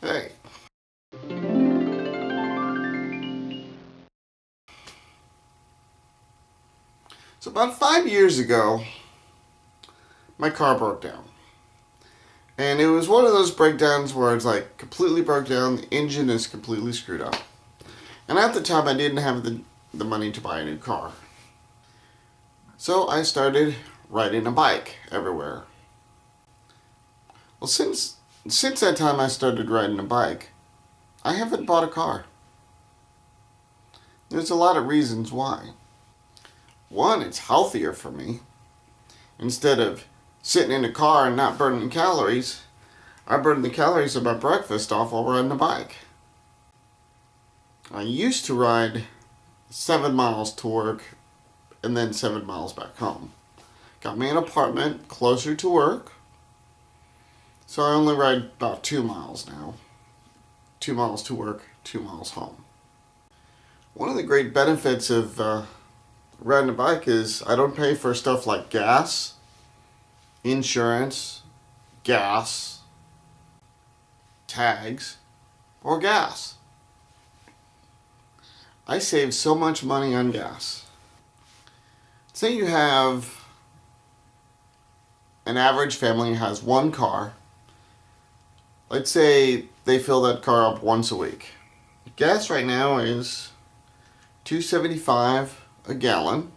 Hey. So about 5 years ago, my car broke down. And it was one of those breakdowns where it's like completely broke down, the engine is completely screwed up. And at the time I didn't have the money to buy a new car. So I started riding a bike everywhere. Well, since that time I started riding a bike, I haven't bought a car. There's a lot of reasons why. One, it's healthier for me. Instead of sitting in a car and not burning calories, I burn the calories of my breakfast off while riding a bike. I used to ride 7 miles to work and then 7 miles back home. Got me an apartment closer to work, so I only ride about 2 miles now. 2 miles to work, 2 miles home. One of the great benefits of riding a bike is I don't pay for stuff like gas, insurance, gas, tags, or gas. I save so much money on gas. Say you have an average family has one car. Let's say they fill that car up once a week. Gas right now is $2.75 a gallon.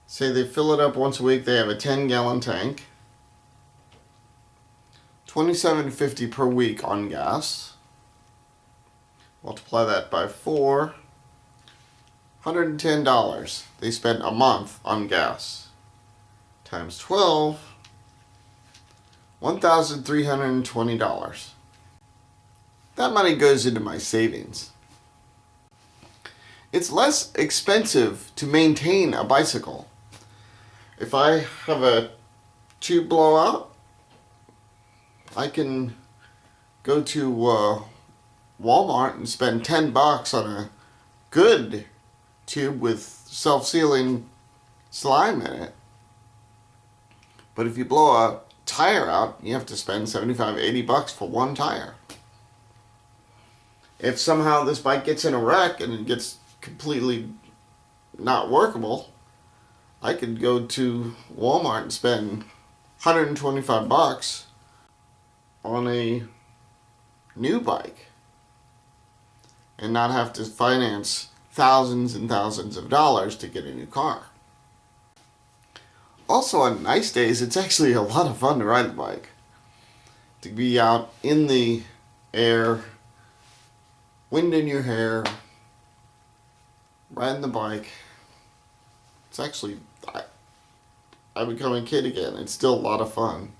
Say they fill it up once a week, they have a 10-gallon tank. $27.50 per week on gas. Multiply that by 4. $110 they spend a month on gas. Times 12, $1,320. That money goes into my savings. It's less expensive to maintain a bicycle. If I have a tube blowout, I can go to Walmart and spend $10 on a good tube with self-sealing slime in it. But if you blow a tire out, you have to spend $75-$80 for one tire. If somehow this bike gets in a wreck and it gets completely not workable, I could go to Walmart and spend $125 on a new bike and not have to finance thousands and thousands of dollars to get a new car. Also, on nice days, it's actually a lot of fun to ride the bike. To be out in the air, wind in your hair, riding the bike. It's actually, I become a kid again. It's still a lot of fun.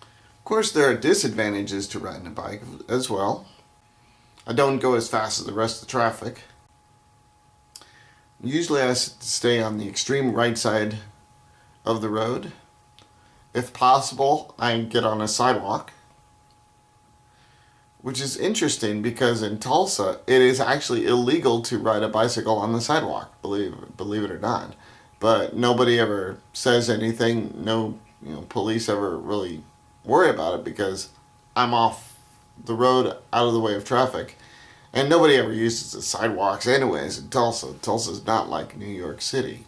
Of course, there are disadvantages to riding a bike as well. I don't go as fast as the rest of the traffic. Usually I stay on the extreme right side of the road. If possible, I get on a sidewalk. Which is interesting because in Tulsa, it is actually illegal to ride a bicycle on the sidewalk, believe it or not. But nobody ever says anything. No, police ever really worry about it because I'm off the road, out of the way of traffic. And nobody ever uses the sidewalks anyways in Tulsa. Tulsa's not like New York City.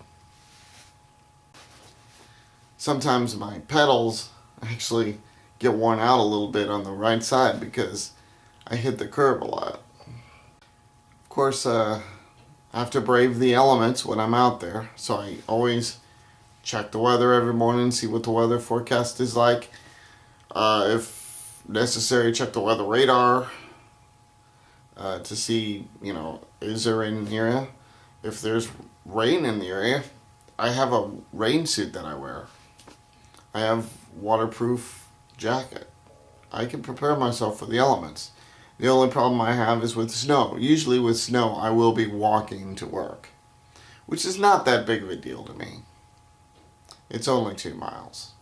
Sometimes my pedals actually get worn out a little bit on the right side because I hit the curb a lot. Of course, I have to brave the elements when I'm out there, so I always check the weather every morning, see what the weather forecast is like. If necessary, check the weather radar to see, is there rain in the area? If there's rain in the area, I have a rain suit that I wear. I have waterproof jacket. I can prepare myself for the elements. The only problem I have is with snow. Usually with snow, I will be walking to work, which is not that big of a deal to me. It's only 2 miles.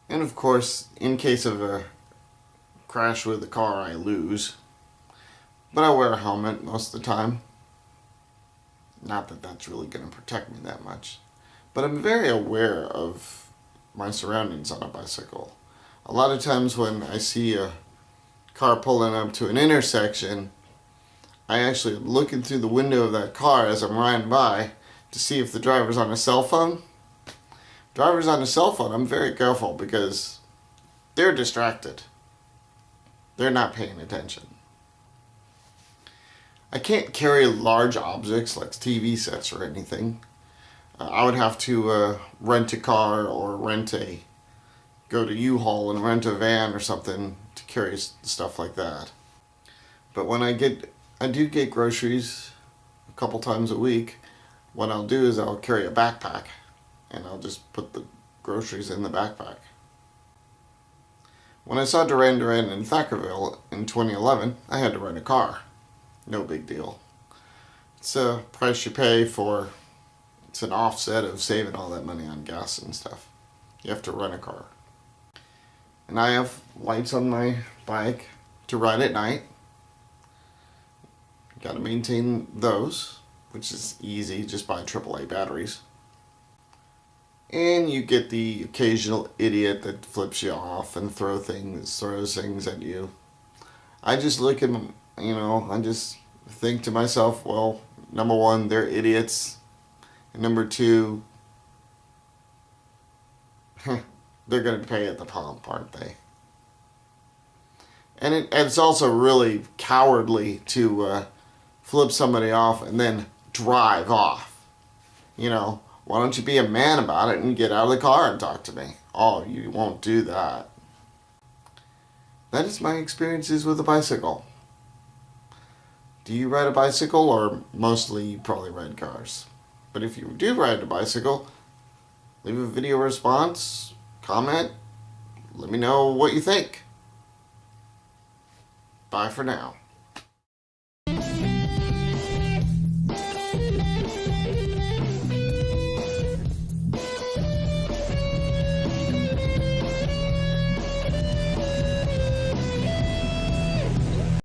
And of course, in case of a crash with a car, I lose. But I wear a helmet most of the time. Not that that's really going to protect me that much. But I'm very aware of my surroundings on a bicycle. A lot of times when I see a car pulling up to an intersection, I actually am looking through the window of that car as I'm riding by to see if the driver's on a cell phone. Drivers on a cell phone, I'm very careful because they're distracted. They're not paying attention. I can't carry large objects like TV sets or anything. I would have to rent a car or go to U-Haul and rent a van or something to carry stuff like that. But when I do get groceries a couple times a week. What I'll do is I'll carry a backpack and I'll just put the groceries in the backpack. When I saw Duran Duran in Thackerville in 2011, I had to rent a car. No big deal. It's a price you pay for, it's an offset of saving all that money on gas and stuff. You have to rent a car. And I have lights on my bike to ride at night. Got to maintain those, which is easy, just buy AAA batteries. And you get the occasional idiot that flips you off and throws things at you. I just look at them, I just think to myself, well, number one, they're idiots. And number two, they're going to pay at the pump, aren't they? And it's also really cowardly to flip somebody off and then drive off. Why don't you be a man about it and get out of the car and talk to me? Oh, you won't do that. That is my experiences with a bicycle. Do you ride a bicycle, or mostly you probably ride cars? But if you do ride a bicycle, leave a video response, comment, let me know what you think. Bye for now.